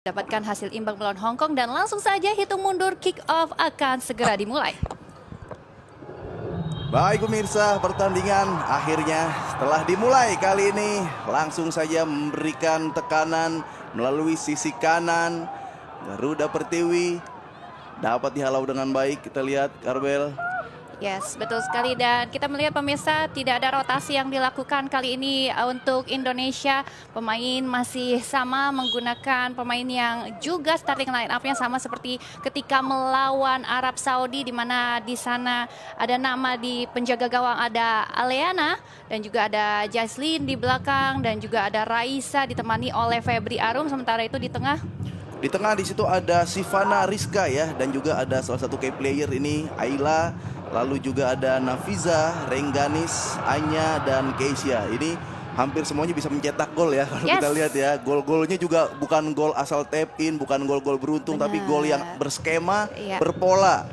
Dapatkan hasil imbang melawan Hong Kong dan langsung saja hitung mundur kick off akan segera dimulai. Baik pemirsa, pertandingan akhirnya telah dimulai kali ini. Langsung saja memberikan tekanan melalui sisi kanan. Garuda Pertiwi dapat dihalau dengan baik. Kita lihat Karbel. Yes, betul sekali, dan kita melihat pemirsa tidak ada rotasi yang dilakukan kali ini untuk Indonesia. Pemain masih sama menggunakan pemain yang juga starting line up-nya sama seperti ketika melawan Arab Saudi, di mana di sana ada nama di penjaga gawang, ada Aleana dan juga ada Jaislin di belakang dan juga ada Raisa ditemani oleh Febri Arum. Sementara itu di tengah Di situ ada Sivana Rizka ya, dan juga ada salah satu key player ini Ayla. Lalu juga ada Nafiza, Rengganis, Anya, dan Keisha. Ini hampir semuanya bisa mencetak gol ya kalau kita lihat ya. Gol-golnya juga bukan gol asal tap in, bukan gol-gol beruntung, tapi gol yang berskema, berpola.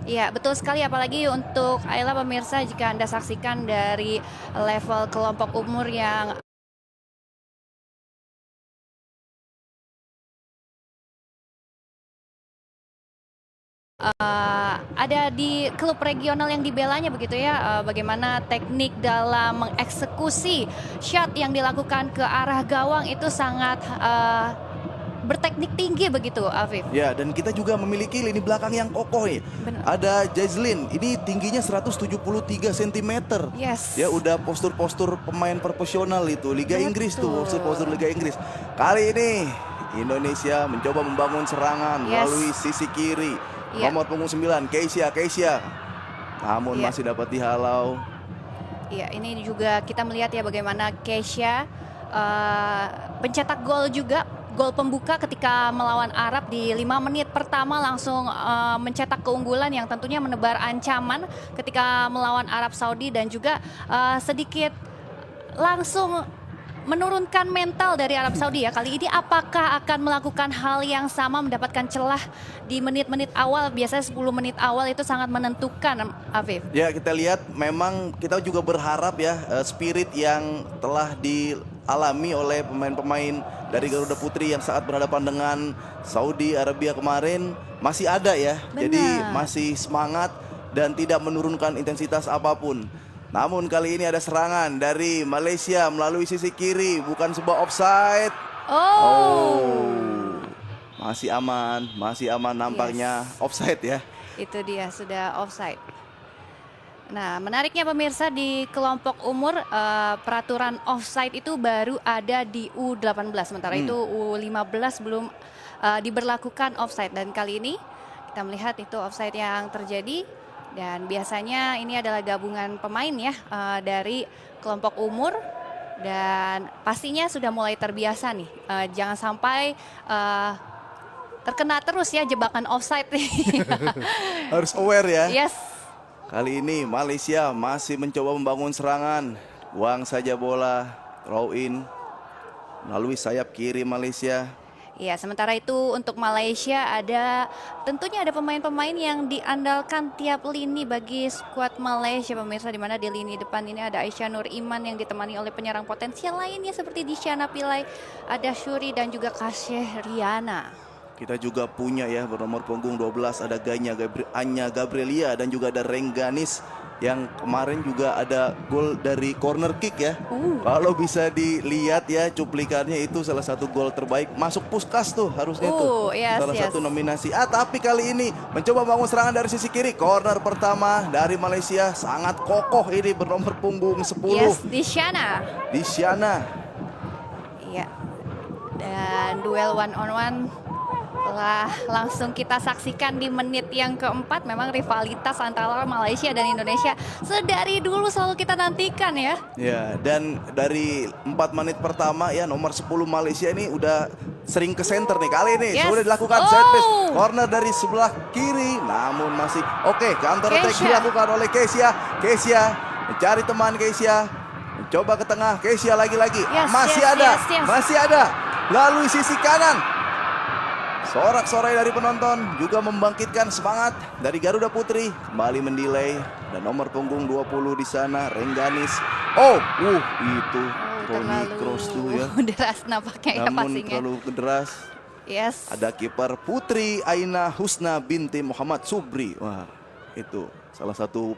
Iya, betul sekali, apalagi untuk Ayla pemirsa, jika Anda saksikan dari level kelompok umur yang ada di klub regional yang dibelanya begitu ya, bagaimana teknik dalam mengeksekusi shot yang dilakukan ke arah gawang itu sangat berteknik tinggi begitu, Afif. Ya, dan kita juga memiliki lini belakang yang kokoh ya. Ada Jaislin, ini tingginya 173 cm. Yes. Ya, udah postur-postur pemain profesional itu, Liga Inggris tuh, postur-postur Liga Inggris. Kali ini Indonesia mencoba membangun serangan melalui sisi kiri. Nomor punggung 9, Keisha. Namun masih dapat dihalau. Iya, ini juga kita melihat ya bagaimana Keisha pencetak gol juga. Gol pembuka ketika melawan Arab di 5 menit pertama langsung mencetak keunggulan yang tentunya menebar ancaman ketika melawan Arab Saudi, dan juga sedikit langsung menurunkan mental dari Arab Saudi ya. Kali ini apakah akan melakukan hal yang sama, mendapatkan celah di menit-menit awal? Biasanya 10 menit awal itu sangat menentukan, Afif. Ya, kita lihat memang kita juga berharap ya spirit yang telah dialami oleh pemain-pemain dari Garuda Putri yang saat berhadapan dengan Saudi Arabia kemarin masih ada ya. Jadi masih semangat dan tidak menurunkan intensitas apapun. Namun kali ini ada serangan dari Malaysia melalui sisi kiri, bukan sebuah offside. Masih aman nampaknya offside ya. Itu dia, sudah offside. Nah, menariknya pemirsa, di kelompok umur peraturan offside itu baru ada di U18, sementara itu U15 belum diberlakukan offside, dan kali ini kita melihat itu offside yang terjadi. Dan biasanya ini adalah gabungan pemain ya dari kelompok umur, dan pastinya sudah mulai terbiasa nih. Jangan sampai terkena terus ya jebakan offside nih. Harus aware ya. Yes. Kali ini Malaysia masih mencoba membangun serangan. Buang saja bola, throw in melalui sayap kiri Malaysia. Ya, sementara itu untuk Malaysia tentunya ada pemain-pemain yang diandalkan tiap lini bagi skuad Malaysia pemirsa, di mana di lini depan ini ada Aisyah Nur Iman yang ditemani oleh penyerang potensial lainnya seperti Disyana Pillai, ada Syuri dan juga Kasyeh Riana. Kita juga punya ya bernomor punggung 12 ada Anya Gabrielia, dan juga ada Rengganis yang kemarin juga ada gol dari corner kick ya. Kalau bisa dilihat ya cuplikannya, itu salah satu gol terbaik, masuk Puskas tuh harusnya tuh. Salah satu nominasi. Tapi kali ini mencoba bangun serangan dari sisi kiri. Corner pertama dari Malaysia sangat kokoh ini bernomor punggung 10. Yes, Disyana. Iya. Dan duel one on one telah langsung kita saksikan di menit yang keempat. Memang rivalitas antara Malaysia dan Indonesia sedari dulu selalu kita nantikan ya. Ya, dan dari 4 menit pertama ya nomor 10 Malaysia ini udah sering ke center nih. Kali ini sudah dilakukan set piece, corner dari sebelah kiri, namun masih counter attack dilakukan oleh Keisha. Mencari teman Keisha, mencoba ke tengah. Keisha lagi-lagi masih ada lalu sisi kanan. Sorak-sorai dari penonton juga membangkitkan semangat dari Garuda Putri. Kembali mendelay, dan nomor punggung 20 di sana Rengganis. Itu Toni Kroos tuh ya. Deras nampaknya ya passingnya. Namun terlalu deras. Yes. Ada kiper putri Aina Husna binti Muhammad Subri. Wah, itu salah satu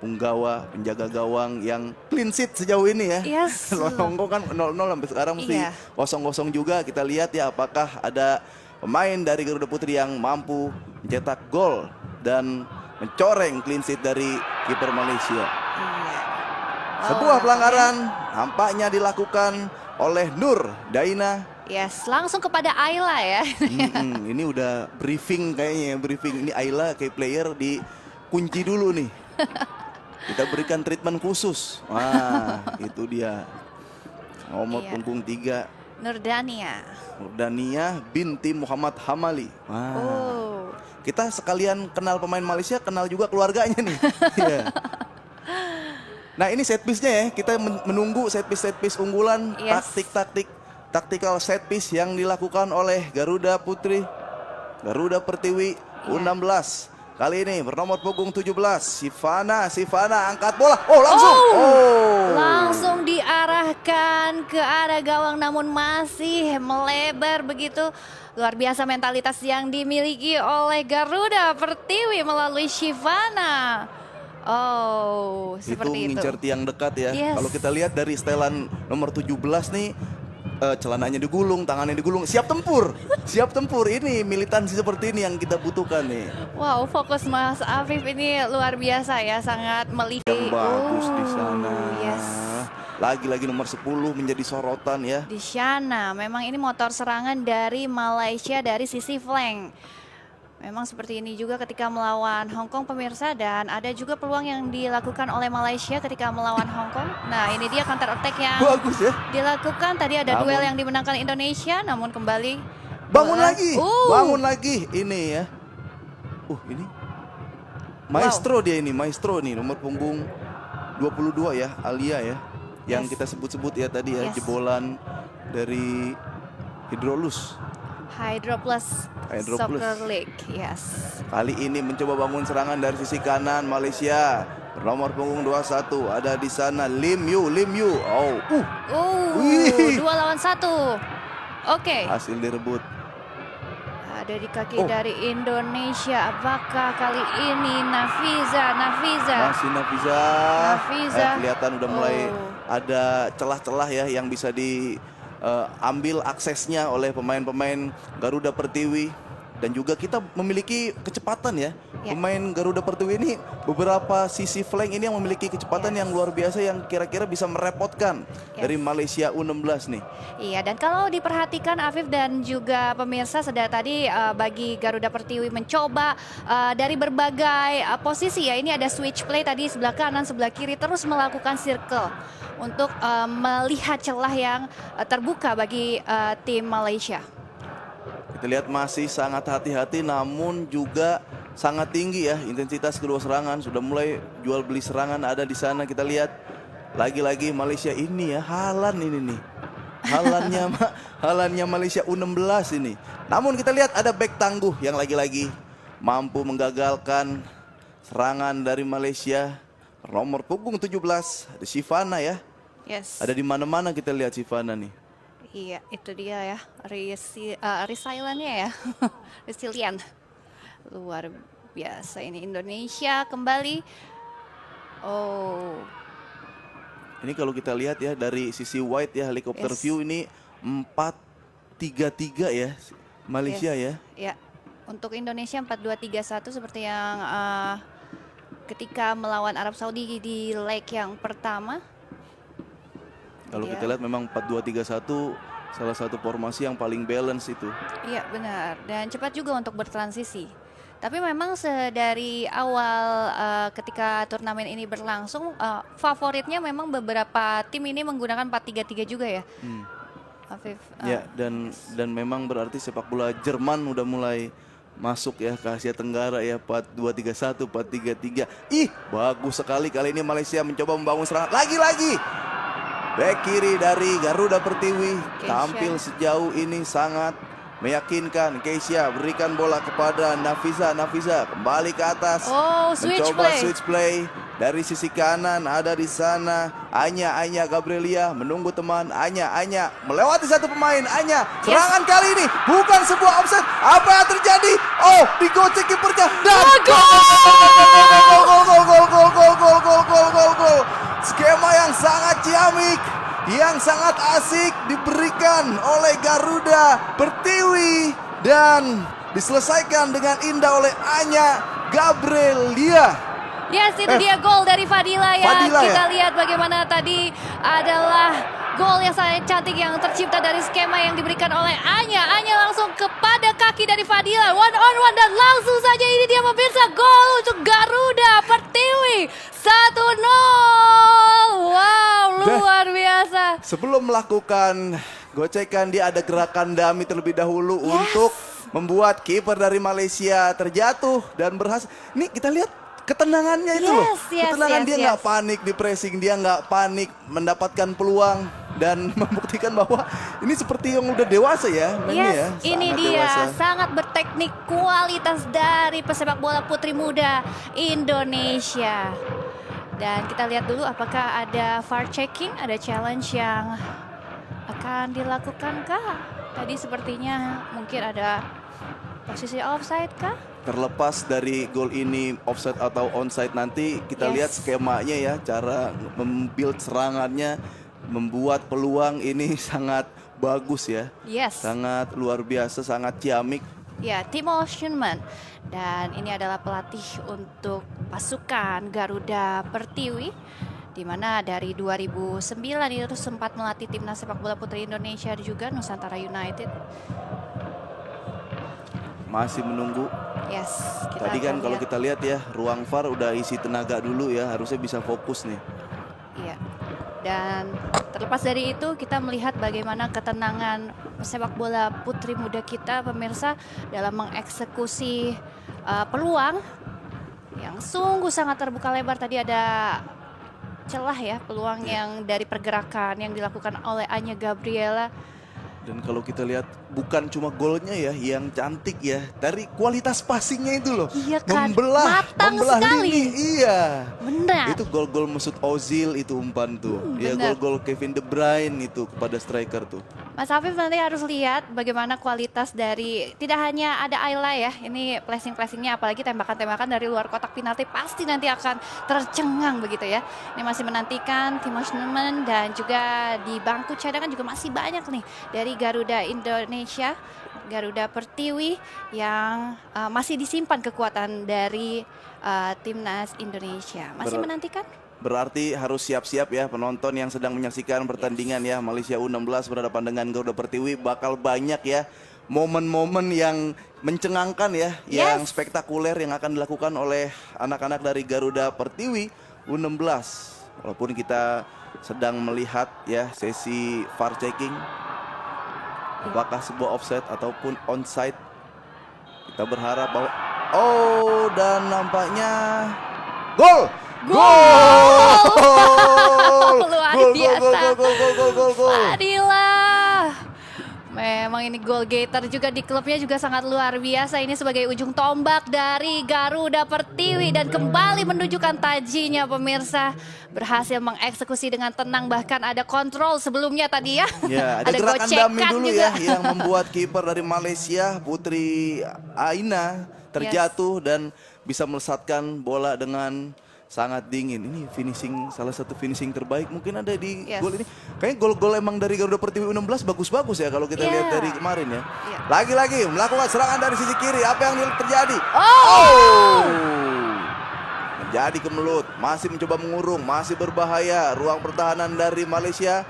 punggawa, penjaga gawang yang clean sheet sejauh ini ya. Yes. Hongkong kan 0-0 sampai sekarang masih Iya. 0-0 juga. Kita lihat ya apakah ada pemain dari Garuda Putri yang mampu mencetak gol dan mencoreng clean sheet dari kiper Malaysia. Iya. Sebuah Oh, pelanggaran nampaknya dilakukan oleh Nur Daina. Yes, langsung kepada Ayla ya. Ini udah briefing kayaknya, briefing. Ini Ayla kayak player dikunci dulu nih. Kita berikan treatment khusus. Wah, itu dia. Nomor Iya. punggung 3. Nurdania. Nurdania binti Muhammad Hamali. Wah. Oh. Kita sekalian kenal pemain Malaysia, kenal juga keluarganya nih. Iya. Nah, ini set piece-nya ya. Kita menunggu set piece unggulan, Yes. tactical set piece yang dilakukan oleh Garuda Putri. Garuda Pertiwi U16. Kali ini bernomor punggung 17, Sivana angkat bola. Oh, langsung. Langsung diarahkan ke arah gawang namun masih melebar begitu. Luar biasa mentalitas yang dimiliki oleh Garuda Pertiwi melalui Sivana. Oh, seperti itu. Ngincer tiang dekat ya. Yes. Kalau kita lihat dari setelan nomor 17 nih, celananya digulung, tangannya digulung, siap tempur. Siap tempur. Ini militansi seperti ini yang kita butuhkan nih. Wow, fokus Mas Afif ini luar biasa ya, sangat melihat. Yang bagus di sana. Yes. Lagi-lagi nomor 10 menjadi sorotan ya. Di sana, memang ini motor serangan dari Malaysia dari sisi flank. Memang seperti ini juga ketika melawan Hong Kong pemirsa, dan ada juga peluang yang dilakukan oleh Malaysia ketika melawan Hong Kong. Nah, ini dia counter attack yang Bagus ya. dilakukan. Tadi ada Namun- duel yang dimenangkan Indonesia, namun kembali Bangun bola. lagi. Bangun lagi ini ya. Ini maestro dia ini, maestro nih nomor punggung 22 ya, Alia ya. Yang Yes. kita sebut-sebut ya tadi ya, Yes. jebolan dari Hidrolus. Hydro Plus Hydro Plus. Soccer League. Yes. Kali ini mencoba bangun serangan dari sisi kanan Malaysia. Nomor punggung 21 ada di sana Lim Yu. Oh, Wih. 2 lawan 1. Oke. hasil direbut. Ada di kaki Oh. dari Indonesia. Apakah kali ini Nafiza? Masih Nafiza. Nafiza. Kelihatan udah mulai Oh. ada celah-celah ya yang bisa diambil aksesnya oleh pemain-pemain Garuda Pertiwi. Dan juga kita memiliki kecepatan ya. Ya. Pemain Garuda Pertiwi ini beberapa sisi flank ini yang memiliki kecepatan yang luar biasa yang kira-kira bisa merepotkan dari Malaysia U16 nih. Iya, dan kalau diperhatikan Afif dan juga pemirsa, sudah tadi bagi Garuda Pertiwi mencoba dari berbagai posisi ya. Ini ada switch play tadi sebelah kanan, sebelah kiri, terus melakukan circle untuk melihat celah yang terbuka bagi tim Malaysia. Kita lihat masih sangat hati-hati namun juga sangat tinggi ya intensitas kedua serangan. Sudah mulai jual beli serangan ada di sana. Kita lihat lagi-lagi Malaysia ini ya, Halan ini nih. Halannya Malaysia U16 ini. Namun kita lihat ada back tangguh yang lagi-lagi mampu menggagalkan serangan dari Malaysia. Nomor punggung 17 ada Sivana ya. Yes. Ada di mana-mana kita lihat Sivana nih. Iya, itu dia ya, resiliennya ya, resilient. Luar biasa ini Indonesia kembali. Oh, Ini kalau kita lihat ya dari sisi wide ya, helikopter Yes. view ini 4-3-3 ya Malaysia yes. ya. Ya, untuk Indonesia 4-2-3-1 seperti yang ketika melawan Arab Saudi di leg yang pertama. Kalau Iya. kita lihat memang 4-2-3-1 salah satu formasi yang paling balance itu. Iya benar, dan cepat juga untuk bertransisi. Tapi memang dari awal ketika turnamen ini berlangsung, favoritnya memang beberapa tim ini menggunakan 4-3-3 juga ya, Afif. Ya, dan memang berarti sepak bola Jerman udah mulai masuk ya ke Asia Tenggara ya, 4-2-3-1, 4-3-3. Ih, bagus sekali kali ini Malaysia mencoba membangun serangan. Lagi-lagi back kiri dari Garuda Pertiwi Kesha. tampil sejauh ini sangat meyakinkan. Keisha berikan bola kepada Nafisa. Nafisa kembali ke atas. Oh, switch Mencoba play. switch play. Dari sisi kanan ada di sana Anya Gabrielia menunggu teman. Anya melewati satu pemain. Anya serangan kali ini bukan sebuah offset. Apa yang terjadi? Oh, digocek kipernya dan gol. Skema yang sangat ciamik, yang sangat asik diberikan oleh Garuda Pertiwi dan diselesaikan dengan indah oleh Anya Gabrielia. Yes, itu dia gol dari Fadila ya. Fadila Kita ya? lihat bagaimana tadi adalah gol yang sangat cantik yang tercipta dari skema yang diberikan oleh Anya. Anya langsung kepada kaki dari Fadila. One on one dan langsung saja ini dia pemirsa gol untuk Garuda Pertiwi. 1-0. Wow, luar biasa. Sebelum melakukan gocekan dia ada gerakan dummy terlebih dahulu untuk membuat kiper dari Malaysia terjatuh dan berhasil. Nih kita lihat ketenangannya itu loh. Ketenangan dia nggak panik di pressing, dia nggak panik mendapatkan peluang dan membuktikan bahwa ini seperti yang udah dewasa ya. Ini dia dewasa. sangat berteknik, kualitas dari pesepak bola putri muda Indonesia. Dan kita lihat dulu apakah ada VAR checking, ada challenge yang akan dilakukan kah? Tadi sepertinya mungkin ada posisi offside kah? Terlepas dari gol ini offside atau onside nanti kita lihat skemanya ya, cara membuild serangannya, membuat peluang ini sangat bagus ya. Sangat luar biasa, sangat ciamik. Ya, Timo Schunman. Dan ini adalah pelatih untuk pasukan Garuda Pertiwi, di mana dari 2009 itu sempat melatih timnas sepak bola putri Indonesia juga, Nusantara United. Masih menunggu. Tadi kan kalau kita lihat ya, ruang VAR udah isi tenaga dulu ya, harusnya bisa fokus nih. Iya. Dan terlepas dari itu kita melihat bagaimana ketenangan sepak bola putri muda kita pemirsa dalam mengeksekusi peluang yang sungguh sangat terbuka lebar. Tadi ada celah ya, peluang yang dari pergerakan yang dilakukan oleh Anya Gabriela. Dan kalau kita lihat bukan cuma golnya ya yang cantik ya, dari kualitas passingnya itu loh. Iya kan, membelah sekali. lini. Iya. Benar. Itu gol-gol Mesut Ozil itu umpan tuh. Ya gol-gol Kevin De Bruyne itu kepada striker tuh. Mas Afif nanti harus lihat bagaimana kualitas dari, tidak hanya ada Ayla ya, ini placing-placingnya apalagi tembakan-tembakan dari luar kotak penalti pasti nanti akan tercengang begitu ya. Ini masih menantikan Timo Schunman dan juga di bangku cadangan juga masih banyak nih dari Garuda Indonesia, Garuda Pertiwi yang masih disimpan kekuatan dari timnas Indonesia. Masih menantikan? Berarti harus siap-siap ya penonton yang sedang menyaksikan pertandingan ya Malaysia U16 berhadapan dengan Garuda Pertiwi. Bakal banyak ya momen-momen yang mencengangkan ya, yang spektakuler yang akan dilakukan oleh anak-anak dari Garuda Pertiwi U16. Walaupun kita sedang melihat ya sesi VAR checking, apakah sebuah offside ataupun onside, kita berharap bahwa dan nampaknya gol. Luar biasa. Fadila. Memang ini goal getter juga di klubnya juga sangat luar biasa. Ini sebagai ujung tombak dari Garuda Pertiwi dan kembali menunjukkan tajinya pemirsa. Berhasil mengeksekusi dengan tenang, bahkan ada kontrol sebelumnya tadi ya. Ya, ada gerakan dummy dulu juga ya yang membuat kiper dari Malaysia Putri Aina terjatuh dan bisa melesatkan bola dengan sangat dingin. Ini finishing, salah satu finishing terbaik mungkin ada di gol ini. Kayaknya gol-gol emang dari Garuda Pertiwi U16 bagus-bagus ya kalau kita lihat dari kemarin ya. Lagi-lagi melakukan serangan dari sisi kiri. Apa yang terjadi? Menjadi kemelut, masih mencoba mengurung, masih berbahaya. Ruang pertahanan dari Malaysia.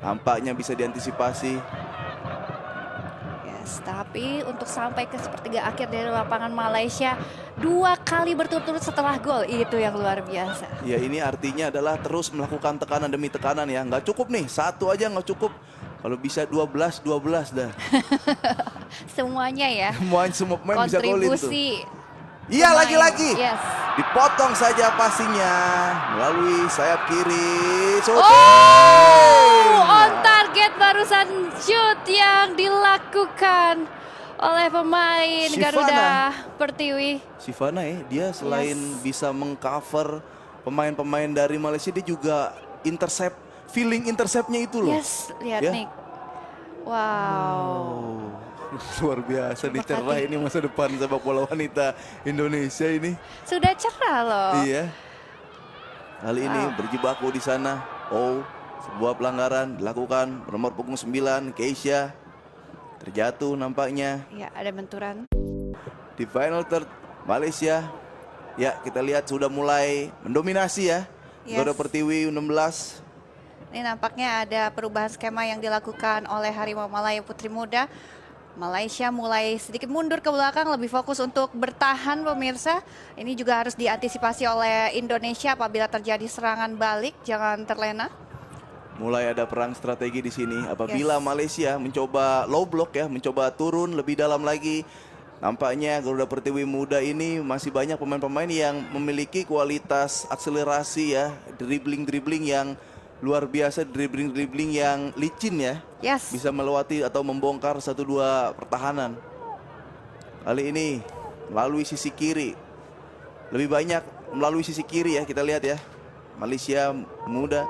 Nampaknya bisa diantisipasi. Tapi untuk sampai ke sepertiga akhir dari lapangan Malaysia 2 kali berturut-turut setelah gol, itu yang luar biasa. Ya, ini artinya adalah terus melakukan tekanan demi tekanan ya. Nggak cukup nih, satu aja nggak cukup. Kalau bisa 12 dah. Semuanya ya. Semua pemain bisa golin tuh. Kontribusi. Iya, lagi-lagi. Dipotong saja passingnya melalui sayap kiri. On target barusan shoot yang dilakukan oleh pemain Sivana. Garuda Pertiwi. Sivana ya, dia selain bisa mengcover pemain-pemain dari Malaysia, dia juga intercept, feeling interceptnya itu loh. Yes, lihat Ya. nih. Wow. Oh, luar biasa nih, Coba cerah Kati. ini masa depan sepak bola wanita Indonesia ini. Sudah cerah loh. Iya. Kali ini Wow. berjibaku di sana. Oh, sebuah pelanggaran dilakukan nomor punggung 9 Keisha. Terjatuh nampaknya Ya, ada benturan. di final third Malaysia. Ya, kita lihat sudah mulai mendominasi ya. Yes. Garuda Pertiwi U16. Ini nampaknya ada perubahan skema yang dilakukan oleh Harimau Malaya Putri Muda. Malaysia mulai sedikit mundur ke belakang, lebih fokus untuk bertahan pemirsa. Ini juga harus diantisipasi oleh Indonesia apabila terjadi serangan balik, jangan terlena. Mulai ada perang strategi di sini. Apabila Malaysia mencoba low block ya, mencoba turun lebih dalam lagi. Nampaknya Garuda Pertiwi Muda ini masih banyak pemain-pemain yang memiliki kualitas akselerasi ya, dribbling yang luar biasa, dribbling yang licin ya. Yes. Bisa melewati atau membongkar 1-2 pertahanan. Kali ini melalui sisi kiri. Lebih banyak melalui sisi kiri ya, kita lihat ya. Malaysia Muda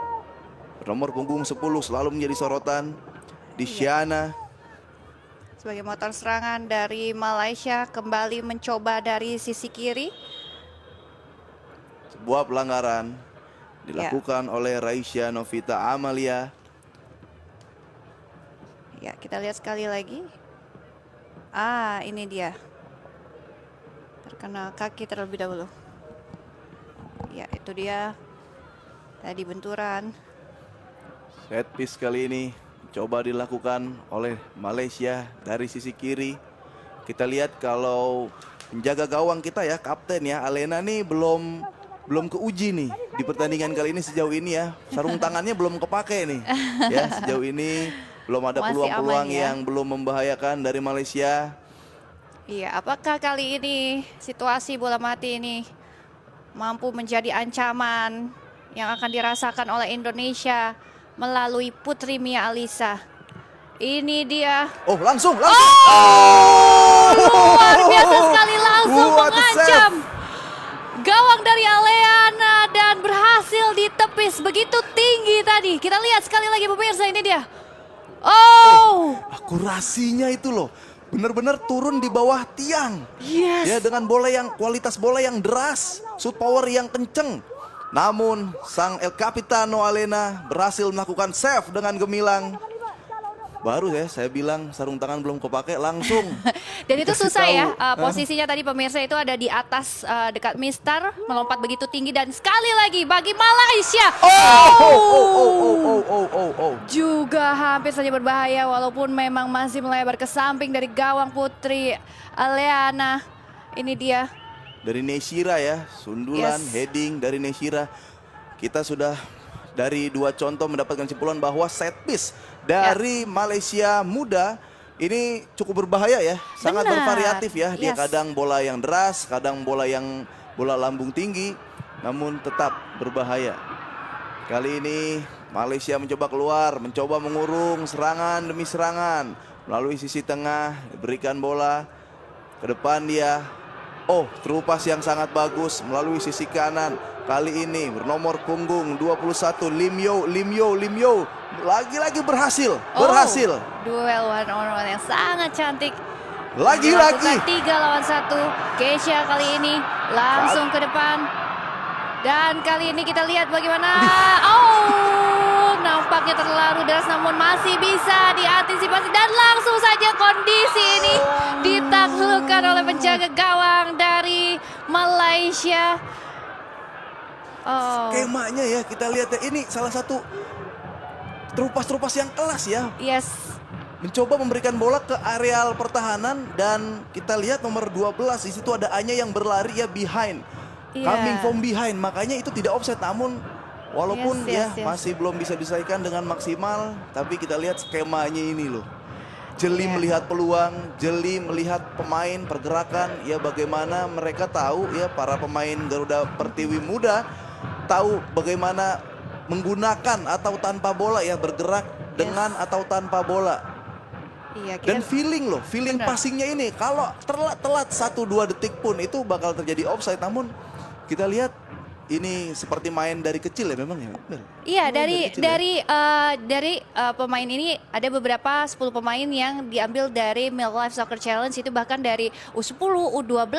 nomor punggung 10 selalu menjadi sorotan. Di Shiana. Sebagai motor serangan dari Malaysia kembali mencoba dari sisi kiri. Sebuah pelanggaran dilakukan oleh Raisya Novita Amalia. Ya, kita lihat sekali lagi. Ini dia. Terkena kaki terlebih dahulu. Ya, itu dia. Tadi benturan. Set piece kali ini coba dilakukan oleh Malaysia dari sisi kiri. Kita lihat kalau penjaga gawang kita ya, kapten ya, Alena nih belum keuji nih di pertandingan kali ini sejauh ini ya. Sarung tangannya belum kepake nih. Ya, sejauh ini belum ada Masih peluang-peluang aman ya. yang belum membahayakan dari Malaysia. Iya, apakah kali ini situasi bola mati ini mampu menjadi ancaman yang akan dirasakan oleh Indonesia melalui Putri Mia Alisa? Ini dia. Oh, langsung. Luar biasa sekali, langsung What a mengancam gawang dari Aleana dan berhasil ditepis begitu tinggi tadi. Kita lihat sekali lagi pemirsa, ini dia. Oh, Akurasinya itu loh, benar-benar turun di bawah tiang. yes. Ya, dengan kualitas bola yang deras, shoot power yang kenceng. Namun sang El Capitano Alena berhasil melakukan save dengan gemilang. Baru ya saya bilang sarung tangan belum kepake, langsung. Dan itu dikasih susah ya, tahu. posisinya tadi pemirsa itu ada di atas dekat Mister, melompat begitu tinggi dan sekali lagi bagi Malaysia. Juga hampir saja berbahaya walaupun memang masih melebar ke samping dari gawang Putri Aleana. Ini dia. Dari Neshira ya, sundulan, Yes. heading dari Neshira. Kita sudah dari dua contoh mendapatkan kesimpulan bahwa set piece dari Malaysia Muda ini cukup berbahaya ya, sangat Benar. bervariatif ya. Dia Yes. kadang bola yang deras, kadang bola lambung tinggi, namun tetap berbahaya. Kali ini Malaysia mencoba keluar, mencoba mengurung serangan demi serangan melalui sisi tengah, diberikan bola ke depan dia. Oh, terupas yang sangat bagus melalui sisi kanan. Kali ini bernomor punggung 21 Lim Yo. Lagi-lagi berhasil. Duel one on one yang sangat cantik. Lagi-lagi. 3 lawan 1. Keisha kali ini langsung ke depan. Dan kali ini kita lihat bagaimana. Nampaknya terlalu deras namun masih bisa diantisipasi. Dan langsung saja kondisi ini ditaklukkan oleh penjaga gawang dari Malaysia. Skemanya ya kita lihat ya, ini salah satu terupas yang kelas ya. Yes. Mencoba memberikan bola ke areal pertahanan dan kita lihat nomor 12 di situ ada Anya yang berlari ya behind. Iya. Coming from behind, makanya itu tidak offset, namun walaupun Yes. masih belum bisa diselesaikan dengan maksimal, tapi kita lihat skemanya ini loh. Jeli melihat peluang, jeli melihat pemain, pergerakan, ya bagaimana mereka tahu ya, para pemain Garuda Pertiwi Muda tahu bagaimana menggunakan atau tanpa bola ya bergerak dengan atau tanpa bola. Iya, Dan feeling loh, feeling Benar. passingnya ini kalau telat 1-2 detik pun itu bakal terjadi offside. Namun kita lihat ini seperti main dari kecil ya memang ya. Bel? Iya, Main kecil ya? dari pemain ini ada beberapa 10 pemain yang diambil dari Mil Life Soccer Challenge, itu bahkan dari U10, U12.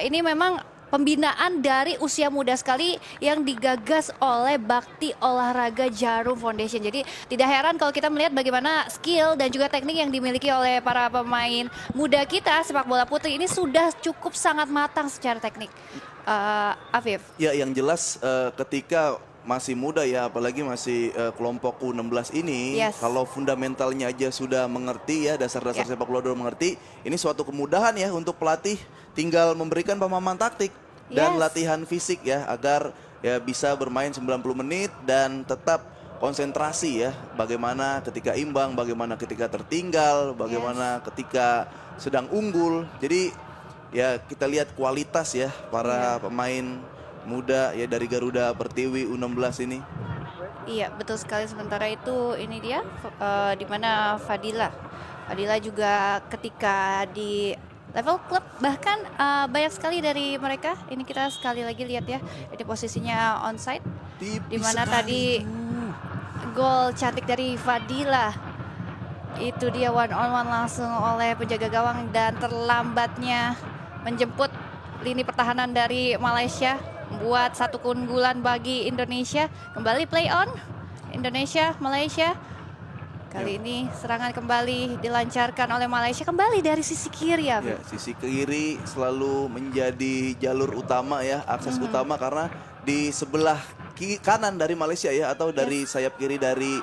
Ini memang pembinaan dari usia muda sekali yang digagas oleh Bakti Olahraga Jarum Foundation. Jadi tidak heran kalau kita melihat bagaimana skill dan juga teknik yang dimiliki oleh para pemain muda kita sepak bola putri ini sudah cukup sangat matang secara teknik. Afif. Ya, yang jelas ketika masih muda ya, apalagi masih kelompok U16 ini, Yes. kalau fundamentalnya aja sudah mengerti ya, dasar-dasar Ya. sepak bola sudah mengerti, ini suatu kemudahan ya untuk pelatih tinggal memberikan pemahaman taktik dan Yes. latihan fisik ya, agar ya bisa bermain 90 menit dan tetap konsentrasi ya, bagaimana ketika imbang, bagaimana ketika tertinggal, bagaimana ketika sedang unggul. Jadi ya kita lihat kualitas ya para pemain muda ya dari Garuda Pertiwi U16 ini. Iya, betul sekali. Sementara itu ini dia di mana Fadila juga ketika di level klub bahkan banyak sekali dari mereka. Ini kita sekali lagi lihat ya, ini posisinya onside di mana tadi gol cantik dari Fadila. Itu dia one on one langsung oleh penjaga gawang dan terlambatnya menjemput lini pertahanan dari Malaysia membuat satu keunggulan bagi Indonesia. Kembali play on Indonesia Malaysia. Kali ini serangan kembali dilancarkan oleh Malaysia kembali dari sisi kiri ya. Ya, sisi kiri selalu menjadi jalur utama ya, akses utama karena di sebelah kanan dari Malaysia ya atau dari sayap kiri dari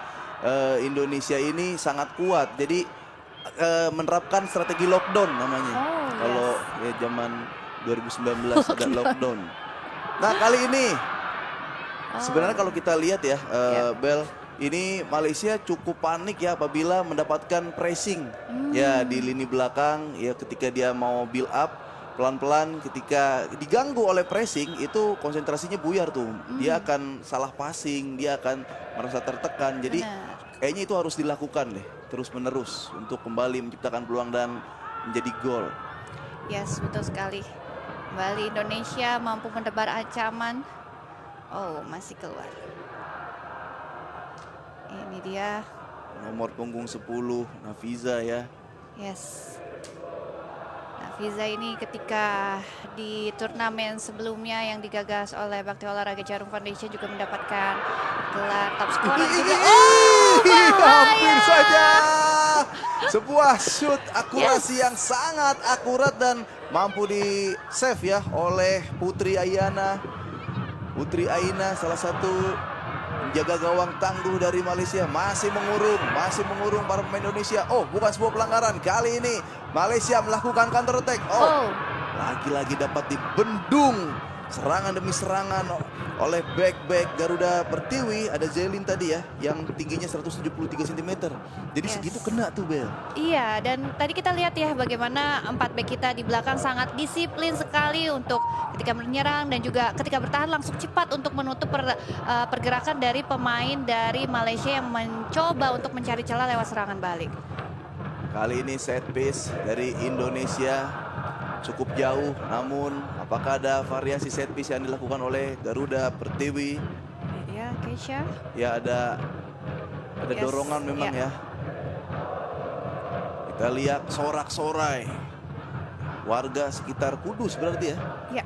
Indonesia ini sangat kuat. Jadi menerapkan strategi lockdown namanya. Kalau ya zaman 2019 ada lockdown. Nah, kali ini sebenarnya kalau kita lihat ya, Bel, ini Malaysia cukup panik ya apabila mendapatkan pressing ya di lini belakang ya, ketika dia mau build up pelan-pelan, ketika diganggu oleh pressing itu konsentrasinya buyar tuh. Dia akan salah passing, dia akan merasa tertekan. Jadi kayaknya itu harus dilakukan deh terus-menerus untuk kembali menciptakan peluang dan menjadi gol. Yes, betul sekali. Kembali Indonesia mampu menebar ancaman. Oh, masih keluar. Ini dia. Nomor punggung 10 Nafiza ya. Yes. Nafiza ini ketika di turnamen sebelumnya yang digagas oleh Bakti Olahraga Jarum Foundation juga mendapatkan gelar top scorer juga. Hampir saja. Sebuah shoot akurasi yang sangat akurat dan mampu di save ya oleh Putri Aina. Putri Aina salah satu penjaga gawang tangguh dari Malaysia, masih mengurung para pemain Indonesia. Oh, bukan sebuah pelanggaran. Kali ini Malaysia melakukan counter attack. Oh, lagi-lagi dapat dibendung serangan demi serangan oleh back Garuda Pertiwi. Ada Zelin tadi ya yang tingginya 173 cm. Jadi segitu kena tuh, Bel. Iya, dan tadi kita lihat ya bagaimana 4 back kita di belakang sangat disiplin sekali untuk ketika menyerang dan juga ketika bertahan langsung cepat untuk menutup pergerakan dari pemain dari Malaysia yang mencoba untuk mencari celah lewat serangan balik. Kali ini set piece dari Indonesia cukup jauh, namun apakah ada variasi set piece yang dilakukan oleh Garuda Pertiwi? Ya, Keisha. Ya, ada dorongan memang ya. Kita lihat sorak-sorai warga sekitar Kudus berarti ya. Ya.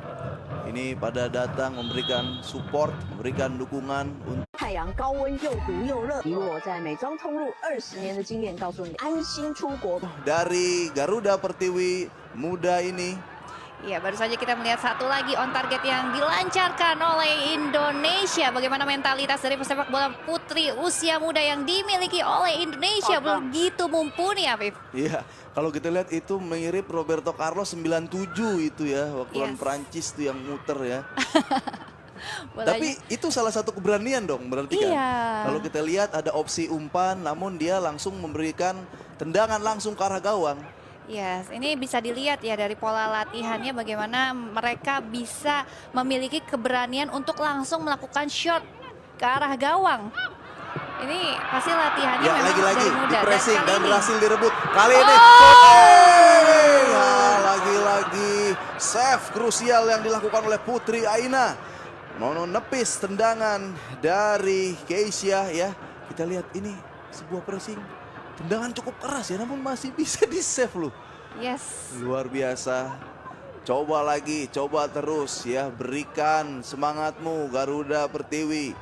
Ini pada datang memberikan support, memberikan dukungan untuk 太阳高温又毒又热，以我在美妆通路20年的经验告诉你，安心出国。 dari Garuda Pertiwi muda ini. Iya, baru saja kita melihat satu lagi on target yang dilancarkan oleh Indonesia. Bagaimana mentalitas dari pesepak bola putri usia muda yang dimiliki oleh Indonesia begitu mumpuni, Afif. Iya, kalau kita lihat itu mirip Roberto Carlos 97 itu ya, waktu lawan Yes. Prancis tuh yang muter ya. Bolanya- Tapi itu salah satu keberanian dong berarti kan. Iya. Kalau kita lihat ada opsi umpan, namun dia langsung memberikan tendangan langsung ke arah gawang. Yes, ini bisa dilihat ya dari pola latihannya bagaimana mereka bisa memiliki keberanian untuk langsung melakukan shot ke arah gawang. Ini pasti latihannya Ya, memang lagi-lagi dari muda. di pressing kali dan ini- berhasil direbut. Kali ini lagi-lagi save krusial yang dilakukan oleh Putri Aina. Nono nepis tendangan dari Keisha ya. Kita lihat ini sebuah pressing. Tendangan cukup keras ya, namun masih bisa di-save loh. Yes. Luar biasa. Coba lagi, coba terus ya. Berikan semangatmu Garuda Pertiwi.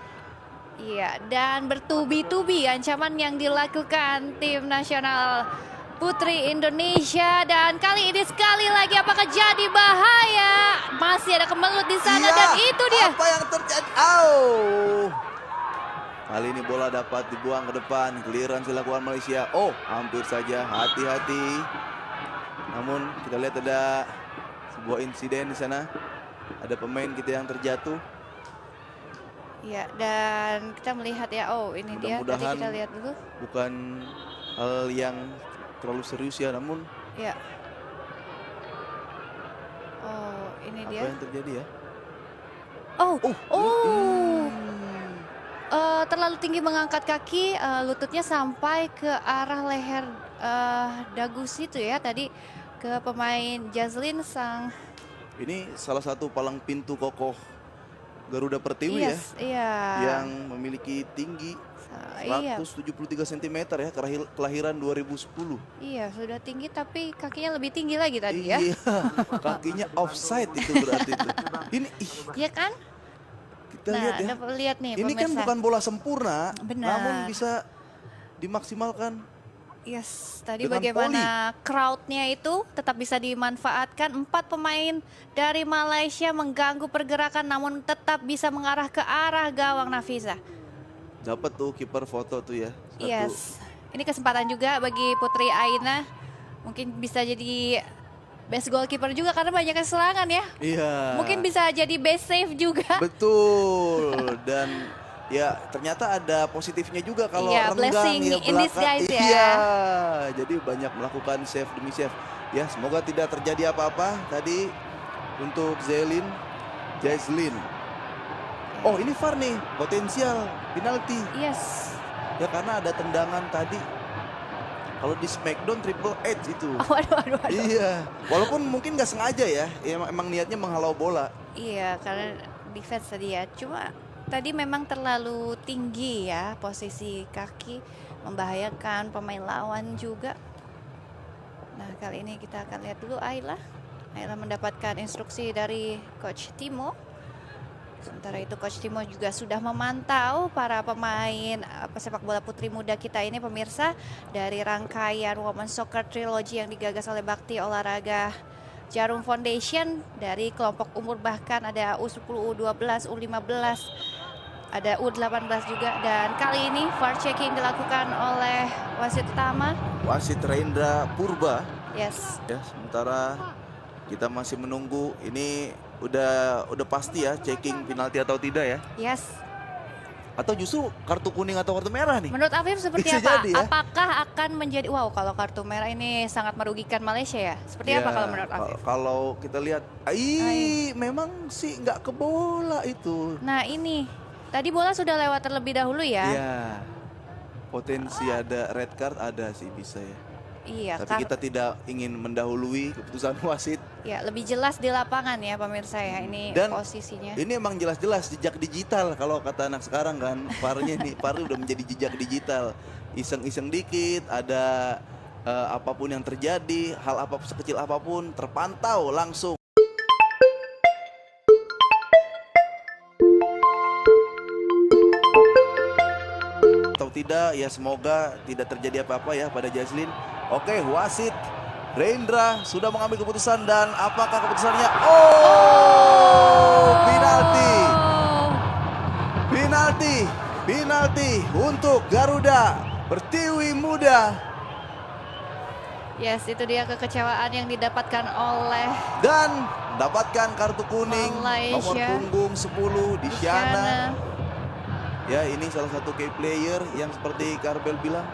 Iya, dan bertubi-tubi ancaman yang dilakukan tim nasional Putri Indonesia, dan kali ini sekali lagi apakah jadi bahaya? Masih ada kemelut di sana Iya, dan itu dia. apa yang terjadi? Au. Kali ini bola dapat dibuang ke depan. Clearance dilakukan Malaysia. Oh, hampir saja. Hati-hati. Namun kita lihat ada sebuah insiden di sana. Ada pemain kita yang terjatuh. Iya, dan kita melihat ya, oh ini dia. Tadi Mudah-mudahan kita lihat dulu. bukan hal yang terlalu serius ya, namun Ya. Oh, ini apa dia. yang terjadi ya? Oh, oh. Hmm. Terlalu tinggi mengangkat kaki, lututnya sampai ke arah leher dagu situ ya tadi ke pemain Jazlyn sang. Ini salah satu palang pintu kokoh Garuda Pertiwi ya, Iya. yang memiliki tinggi Iya, 173 cm ya, kelahiran 2010. iya sudah tinggi tapi kakinya lebih tinggi lagi tadi ya. Iya, kakinya offside itu berarti itu. Ini Iya kan? kita Nah, lihat ya. dapat lihat nih Ini kan pemirsa. bukan bola sempurna, Benar. namun bisa dimaksimalkan. Yes, tadi Dengan bagaimana crowd-nya itu tetap bisa dimanfaatkan. 4 pemain dari Malaysia mengganggu pergerakan namun tetap bisa mengarah ke arah gawang Nafisa. Dapat tuh kiper foto tuh ya. Satu. Yes, ini kesempatan juga bagi Putri Aina. Mungkin bisa jadi best goalkeeper juga karena banyak serangan ya. Iya. Mungkin bisa jadi best save juga. Betul. Dan ya ternyata ada positifnya juga kalau Iya, renggang blessing ya in disguise ya. Iya, jadi banyak melakukan save demi save. Ya, semoga tidak terjadi apa-apa tadi untuk Jazlyn. Oh, ini VAR nih, potensial penalti. Yes. Ya karena ada tendangan tadi. Kalau di Smackdown Triple H itu. Waduh. Iya, walaupun mungkin nggak sengaja ya, emang niatnya menghalau bola. Iya, karena defense tadi ya. Cuma tadi memang terlalu tinggi ya posisi kaki, membahayakan pemain lawan juga. Nah, kali ini kita akan lihat dulu Ayla. Ayla mendapatkan instruksi dari Coach Timo. Sementara itu Coach Timo juga sudah memantau para pemain pesepak bola putri muda kita ini pemirsa dari rangkaian Women's Soccer Trilogy yang digagas oleh Bakti Olahraga Jarum Foundation dari kelompok umur, bahkan ada U10, U12, U15, ada U18 juga. Dan kali ini VAR checking dilakukan oleh wasit utama. Wasit Rendra Purba. Yes. Ya, sementara kita masih menunggu. Ini udah pasti ya checking penalti atau tidak ya? Yes. Atau justru kartu kuning atau kartu merah nih? Menurut Afif seperti Bisa apa? jadi ya. Apakah akan menjadi kalau kartu merah ini sangat merugikan Malaysia ya? Seperti Ya, apa kalau menurut Afif? Kalau kita lihat, memang sih nggak ke bola itu. Nah ini, tadi bola sudah lewat terlebih dahulu ya? Iya. Potensi ada red card ada sih bisa ya. Iya, Tapi kita tidak ingin mendahului keputusan wasit. ya lebih jelas di lapangan ya pemirsa ya ini Dan posisinya. Ini emang jelas-jelas jejak digital kalau kata anak sekarang kan. VAR-nya nih, VAR udah menjadi jejak digital. Iseng-iseng dikit, ada apapun yang terjadi, hal apapun sekecil apapun terpantau langsung. Atau tidak, ya semoga tidak terjadi apa-apa ya pada Jazlyn. Oke, wasit Rendra sudah mengambil keputusan dan apakah keputusannya? Oh, penalti. Penalti untuk Garuda Pertiwi Muda. Yes, itu dia kekecewaan yang didapatkan oleh Dan dapatkan kartu kuning Malaysia. nomor punggung 10 di Shana. Shana. Ya, ini salah satu key player yang seperti Karbel bilang.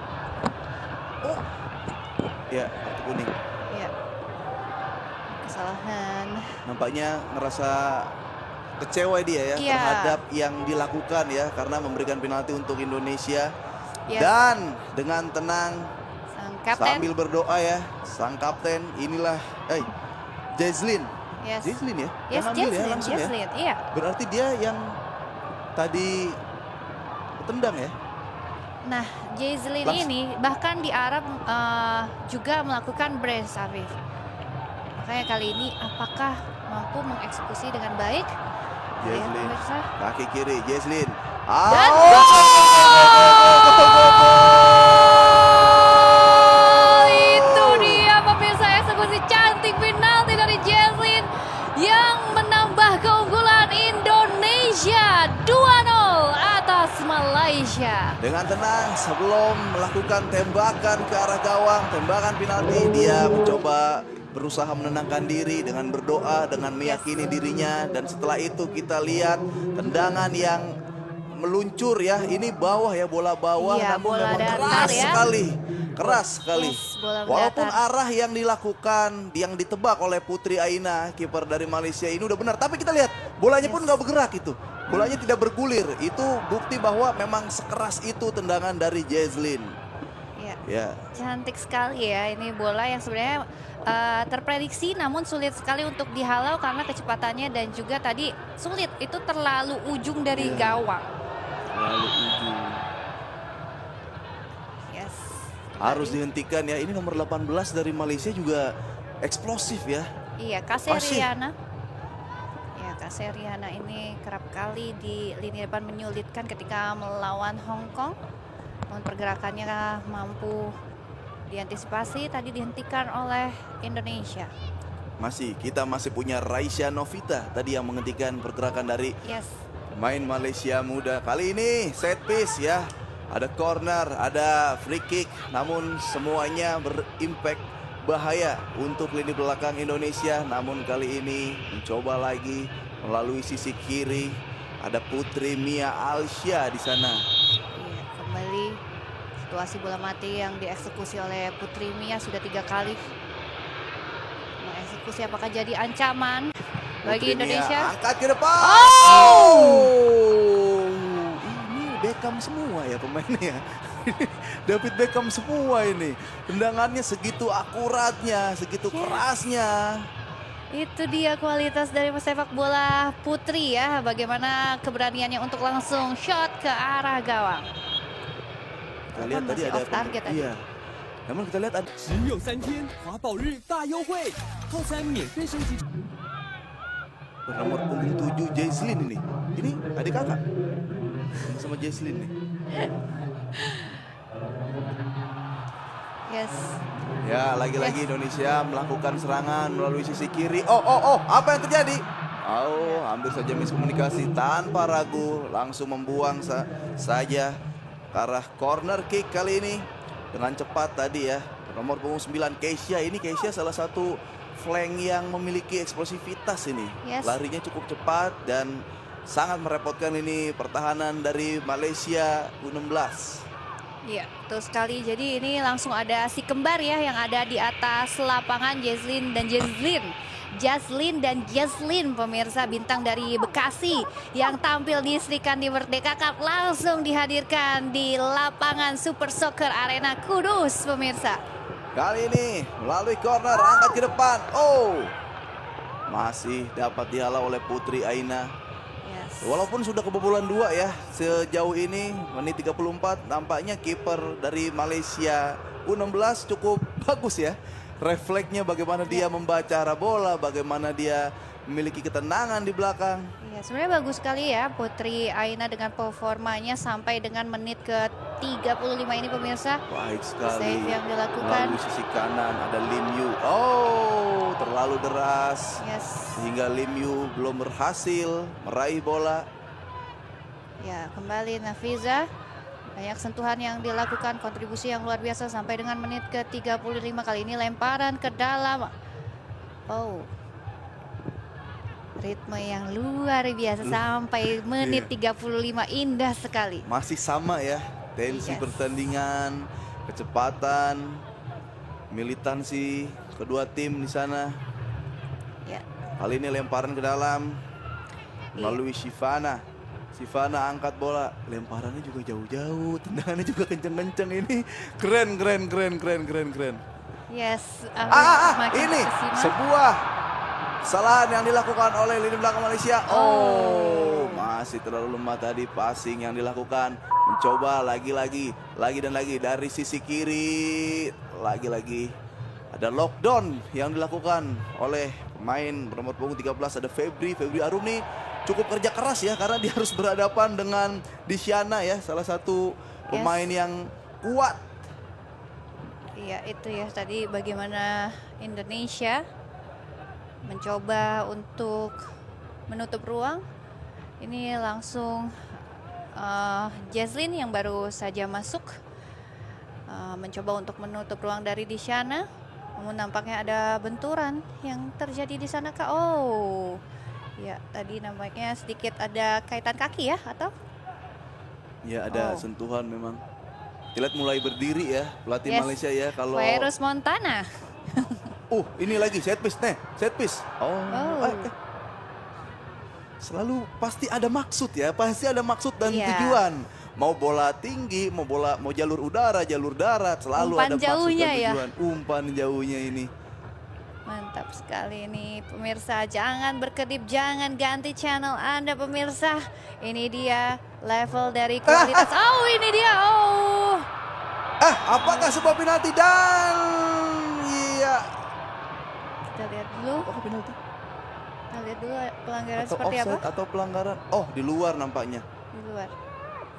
Oh, ya kartu kuning. Ya. Kesalahan. Nampaknya ngerasa kecewa dia ya Iya. terhadap yang dilakukan ya, karena memberikan penalti untuk Indonesia. Yes. Dan dengan tenang Sang kapten. sambil berdoa ya, sang kapten inilah Jazlyn. Yes. Jazlyn ya? Yes, Yang ambil ya Jazlyn, langsung ya. Jazlyn, iya. Berarti dia yang tadi tendang ya? Nah, Jazlyn Langsung. ini bahkan di Arab juga melakukan brace, Afif. Makanya kali ini apakah mampu mengeksekusi dengan baik? Lihat Jazlyn, pemirsa. kaki kiri Jazlyn. Dan gol! Itu dia pemirsa, eksekusi cantik penalti dari Jazlyn yang menambah keunggulan Indonesia 2-0 atas Malaysia. Dengan tenang sebelum melakukan tembakan ke arah gawang, tembakan penalti, dia mencoba berusaha menenangkan diri dengan berdoa, dengan meyakini dirinya. Dan setelah itu kita lihat tendangan yang meluncur ya, ini bawah ya, bola bawah, Iya, namun bola memang datar keras ya. sekali, keras sekali. Yes, bola Walaupun datar. arah yang dilakukan, yang ditebak oleh Putri Aina, kiper dari Malaysia ini udah benar. Tapi kita lihat bolanya pun nggak bergerak itu, bolanya tidak bergulir. Itu bukti bahwa memang sekeras itu tendangan dari Jazlyn. Iya. Ya, Cantik sekali ya, ini bola yang sebenarnya terprediksi namun sulit sekali untuk dihalau karena kecepatannya dan juga tadi sulit, itu terlalu ujung dari Iya. gawang. lalu ujung. Yes. Harus dihentikan ya. Ini nomor 18 dari Malaysia juga eksplosif ya. Iya, Kaseriana. Ya, Kaseriana ini kerap kali di lini depan menyulitkan ketika melawan Hong Kong. Namun pergerakannya mampu diantisipasi, tadi dihentikan oleh Indonesia. Kita masih punya Raisya Novita tadi yang menghentikan pergerakan dari Yes. pemain Malaysia muda. Kali ini set piece ya. Ada corner, ada free kick, namun semuanya berimpact bahaya untuk lini belakang Indonesia. Namun kali ini mencoba lagi melalui sisi kiri. Ada Putri Mia Alsya di sana. Iya, kembali situasi bola mati yang dieksekusi oleh Putri Mia sudah 3 kali. Mengeksekusi apakah jadi ancaman bagi Putri Mia Indonesia? angkat ke depan. Oh! Ini Beckham semua ya pemainnya. David Beckham semua ini. Tendangannya segitu akuratnya, segitu kerasnya. Itu dia kualitas dari pesepak bola putri ya. Bagaimana keberaniannya untuk langsung shot ke arah gawang. Kita lihat tadi Masih ada off target tadi. Iya. Namun kita lihat ada 只有3天，华宝日大优惠，套餐免费升级。 bernomor punggung 7 Jazlyn ini. Ini adik kakak. Sama Jazlyn nih. Yes. Ya, lagi-lagi Indonesia melakukan serangan melalui sisi kiri. Oh, apa yang terjadi? Oh, hampir saja miskomunikasi tanpa ragu. Langsung membuang saja ke arah corner kick kali ini. Dengan cepat tadi ya. Nomor punggung 9 Keisha. Ini Keisha salah satu flank yang memiliki eksplosivitas ini. Yes. Larinya cukup cepat dan sangat merepotkan ini pertahanan dari Malaysia U16. Iya, betul sekali. Jadi ini langsung ada si kembar ya yang ada di atas lapangan, Jazlyn dan Jazlyn. Jazlyn dan Jazlyn, pemirsa, bintang dari Bekasi yang tampil di Sri Kandi Merdeka Cup langsung dihadirkan di lapangan Super Soccer Arena Kudus, pemirsa. Kali ini melalui corner angkat ke depan. Oh, masih dapat dihalau oleh Putri Aina. Yes. Walaupun sudah kebobolan 2 ya sejauh ini, menit 34, nampaknya kiper dari Malaysia U16 cukup bagus ya. Refleksnya bagaimana dia membaca arah bola, bagaimana dia memiliki ketenangan di belakang. Iya, sebenarnya bagus sekali ya Putri Aina dengan performanya sampai dengan menit ke 35 ini, pemirsa. Baik sekali. Save yang dilakukan. Melalui sisi kanan ada Lim Yu. Oh, terlalu deras. Yes. Sehingga Lim Yu belum berhasil meraih bola. Ya, kembali Nafiza. Banyak sentuhan yang dilakukan, kontribusi yang luar biasa sampai dengan menit ke 35 kali ini lemparan ke dalam. Oh. Ritme yang luar biasa sampai menit 35, indah sekali. Masih sama ya, tensi Yes. pertandingan, kecepatan, militansi kedua tim di sana. Ya. Kali ini lemparan ke dalam Iya. melalui Shivana. Sivana angkat bola, lemparannya juga jauh-jauh, tendangannya juga kenceng-kenceng ini. Keren. Yes. Makin Ini kesima. sebuah kesalahan yang dilakukan oleh lini belakang Malaysia. Oh, masih terlalu lemah tadi passing yang dilakukan. Mencoba lagi dan lagi dari sisi kiri. Lagi-lagi ada lockdown yang dilakukan oleh pemain bernomor punggung 13, ada Febri Arum nih. Cukup kerja keras ya karena dia harus berhadapan dengan Disyana ya, salah satu pemain yang kuat. Iya itu ya tadi bagaimana Indonesia mencoba untuk menutup ruang. Ini langsung Jazlyn yang baru saja masuk mencoba untuk menutup ruang dari Disyana. Namun nampaknya ada benturan yang terjadi di sana Kak. Oh, ya tadi nampaknya sedikit ada kaitan kaki ya atau? Ya ada sentuhan memang. Kita mulai berdiri ya pelatih Malaysia ya kalau. Virus Montana. Ini lagi set piece. Selalu pasti ada maksud ya, pasti ada maksud dan tujuan. Mau bola tinggi, mau jalur udara, jalur darat, selalu Umpan ada maksud jauhnya dan ya. tujuan. Umpan jauhnya ini. Mantap sekali nih pemirsa, jangan berkedip, jangan ganti channel Anda pemirsa. Ini dia level dari kualitas. Ini dia. Apakah sebuah penalti dan iya. Kita lihat dulu. Penalti? Kita lihat dulu pelanggaran Atau seperti apa? offside atau pelanggaran? Di luar nampaknya. Di luar.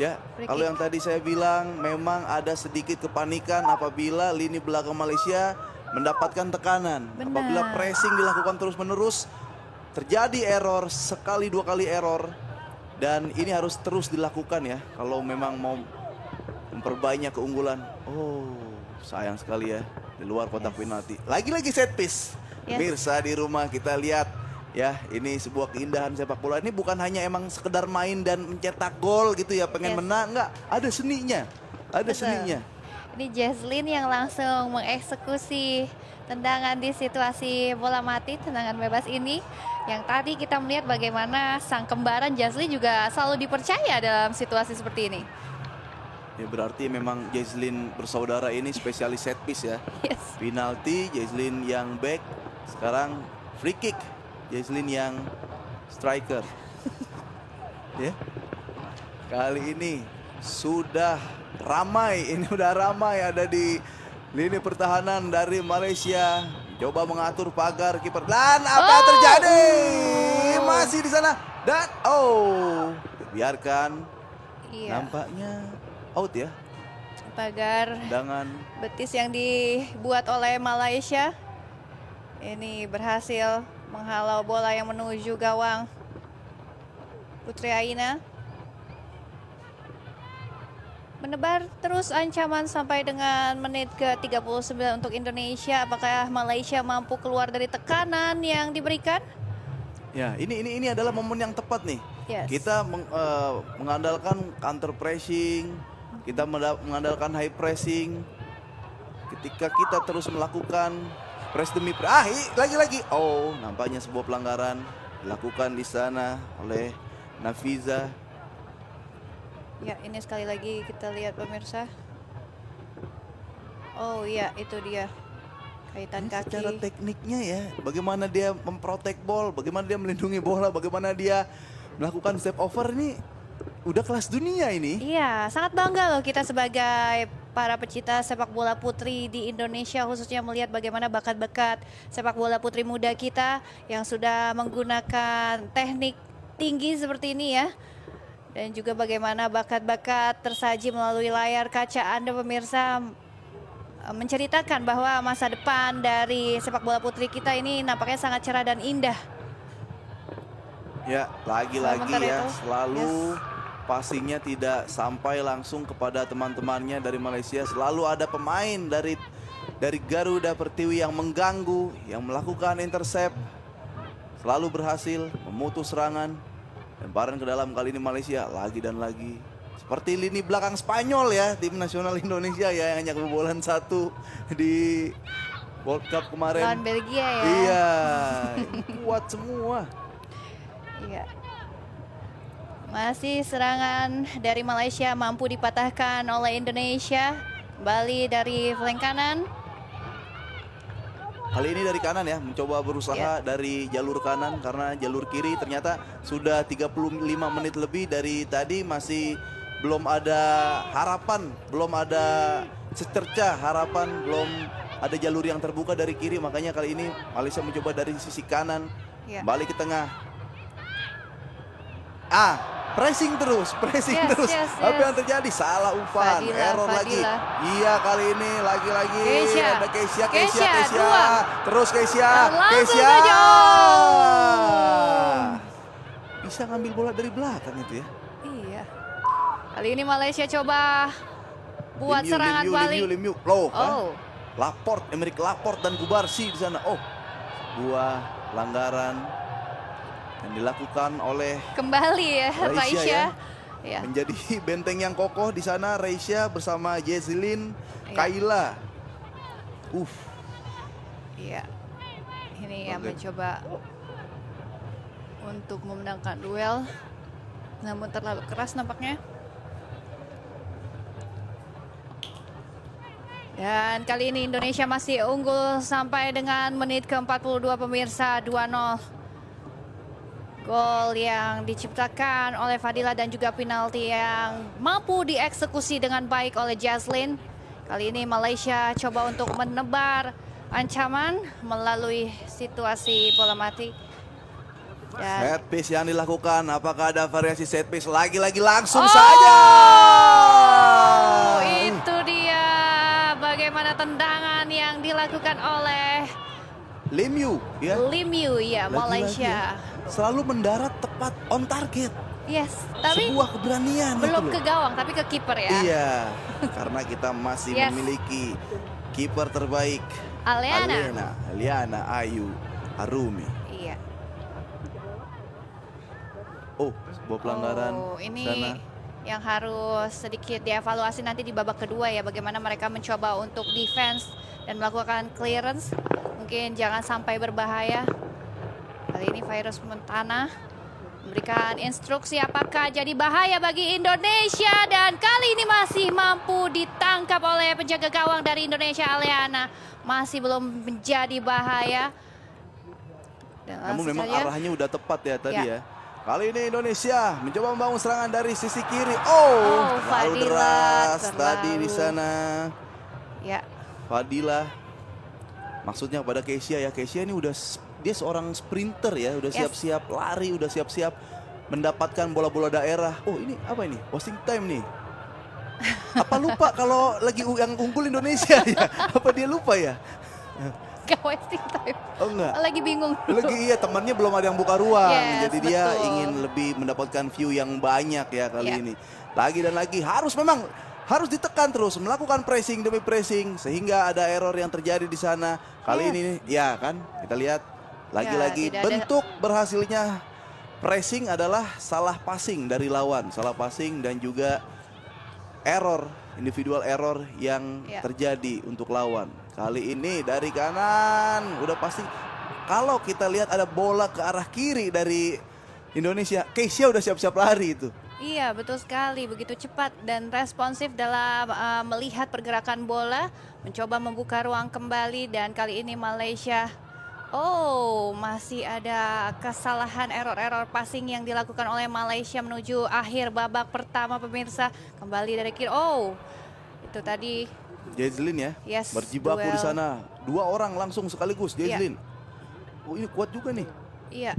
Ya, Free kalau kick. yang tadi saya bilang memang ada sedikit kepanikan apabila lini belakang Malaysia mendapatkan tekanan. Benar. Apabila pressing dilakukan terus-menerus, terjadi error, sekali dua kali error. Dan ini harus terus dilakukan ya, kalau memang mau memperbanyak keunggulan. Sayang sekali ya, di luar kotak penalti. Lagi-lagi set piece. Pemirsa di rumah kita lihat. Ya, ini sebuah keindahan sepak bola. Ini bukan hanya emang sekedar main dan mencetak gol gitu ya, pengen menang, enggak. Ada seninya, seninya. Ini Jazlyn yang langsung mengeksekusi tendangan di situasi bola mati, tendangan bebas ini. Yang tadi kita melihat bagaimana sang kembaran Jazlyn juga selalu dipercaya dalam situasi seperti ini. Ya berarti memang Jazlyn bersaudara ini spesialis set piece ya. Yes. Penalti, Jazlyn yang back. Sekarang free kick. Jazlyn yang striker. Ya. Kali ini sudah ramai, ada di lini pertahanan dari Malaysia. Coba mengatur pagar kiper. Dan apa yang terjadi? Masih di sana. Dan biarkan. Iya. Nampaknya out ya. Pagar Tendangan. betis yang dibuat oleh Malaysia ini berhasil menghalau bola yang menuju gawang Putri Aina. Menebar terus ancaman sampai dengan menit ke-39 untuk Indonesia. Apakah Malaysia mampu keluar dari tekanan yang diberikan? Ya, ini adalah momen yang tepat nih. Yes. Kita mengandalkan counter pressing, kita mengandalkan high pressing. Ketika kita terus melakukan press demi lagi-lagi. Nampaknya sebuah pelanggaran dilakukan di sana oleh Nafiza. Ya, ini sekali lagi kita lihat pemirsa. Iya, itu dia. Kaitan Ini kaki. secara tekniknya ya, bagaimana dia memprotek ball, bagaimana dia melindungi bola, bagaimana dia melakukan step over ini udah kelas dunia ini. Iya, sangat bangga loh kita sebagai para pecinta sepak bola putri di Indonesia, khususnya melihat bagaimana bakat-bakat sepak bola putri muda kita yang sudah menggunakan teknik tinggi seperti ini ya. Dan juga bagaimana bakat-bakat tersaji melalui layar kaca Anda pemirsa, menceritakan bahwa masa depan dari sepak bola putri kita ini nampaknya sangat cerah dan indah. Ya, lagi-lagi Sementara ya, itu, selalu passingnya tidak sampai langsung kepada teman-temannya dari Malaysia. Selalu ada pemain dari Garuda Pertiwi yang mengganggu, yang melakukan intercept. Selalu berhasil memutus serangan. Lemparan ke dalam kali ini Malaysia lagi dan lagi. Seperti lini belakang Spanyol ya, tim nasional Indonesia ya yang hanya kebobolan 1 di World Cup kemarin. Lawan Belgia ya. Iya, kuat semua. Iya. Masih serangan dari Malaysia mampu dipatahkan oleh Indonesia. Kembali dari flank kanan. Kali ini dari kanan ya, mencoba berusaha dari jalur kanan karena jalur kiri ternyata sudah 35 menit lebih dari tadi masih belum ada harapan, belum ada secerca harapan, belum ada jalur yang terbuka dari kiri. Makanya kali ini Malaysia mencoba dari sisi kanan, balik ke tengah. Pressing terus. Apa yang terjadi? Salah umpan, error lagi. Iya, kali ini lagi-lagi ada Keisha. Terus Keisha. Bisa ngambil bola dari belakang itu ya. Iya. Kali ini Malaysia coba buat serangan balik. Lim Yu. Laporte, Emerick Laporte dan Gubarsi di sana. Buah pelanggaran yang dilakukan oleh kembali ya Raisya. Ya. Menjadi benteng yang kokoh di sana. Raisya bersama Jazlyn, Kayla. Iya. Ini yang mencoba untuk memenangkan duel, namun terlalu keras nampaknya. Dan kali ini Indonesia masih unggul sampai dengan menit ke-42 pemirsa, 2-0. Gol yang diciptakan oleh Fadila dan juga penalti yang mampu dieksekusi dengan baik oleh Jazlyn. Kali ini Malaysia coba untuk menebar ancaman melalui situasi bola mati. Set piece yang dilakukan, apakah ada variasi set piece? Lagi-lagi langsung saja. Itu dia bagaimana tendangan yang dilakukan oleh Lim Yu ya. Malaysia. Selalu mendarat tepat on target. Yes, tapi sebuah keberanian. Belum ke gawang, tapi ke kiper ya. Iya, karena kita masih memiliki kiper terbaik. Aliana Ayu Harumi. Iya. Sebuah pelanggaran ini sana. Yang harus sedikit dievaluasi nanti di babak kedua ya. Bagaimana mereka mencoba untuk defense dan melakukan clearance. Mungkin jangan sampai berbahaya. Kali ini Virus Montana memberikan instruksi apakah jadi bahaya bagi Indonesia. Dan kali ini masih mampu ditangkap oleh penjaga gawang dari Indonesia, Aliana. Masih belum menjadi bahaya. Namun memang arahnya udah tepat ya tadi ya. Kali ini Indonesia mencoba membangun serangan dari sisi kiri. Lalu deras tadi di sana. Ya. Fadila. Maksudnya pada Keisha ya. Keisha ini dia seorang sprinter ya. Udah siap-siap lari, udah siap-siap mendapatkan bola-bola daerah. Ini apa ini? Wasting time nih. Apa lupa kalau lagi yang unggul Indonesia ya? Apa dia lupa ya? Gak wasting time. Enggak. Lagi bingung. Temannya belum ada yang buka ruang. Jadi dia betul. ingin lebih mendapatkan view yang banyak ya kali ini. Lagi dan lagi harus ditekan terus, melakukan pressing demi pressing sehingga ada error yang terjadi di sana. Kali ini ya kan kita lihat lagi-lagi bentuk berhasilnya pressing adalah salah passing dari lawan, salah passing dan juga error, individual error yang terjadi untuk lawan. Kali ini dari kanan udah pasti kalau kita lihat ada bola ke arah kiri dari Indonesia, Keisha udah siap-siap lari itu. Iya, betul sekali. Begitu cepat dan responsif dalam melihat pergerakan bola, mencoba membuka ruang kembali. Dan kali ini Malaysia, masih ada kesalahan error passing yang dilakukan oleh Malaysia menuju akhir babak pertama pemirsa. Kembali dari kiri. Itu tadi Jazlyn ya, berjibaku di sana. 2 orang langsung sekaligus Jazlyn. Ini kuat juga nih. Iya,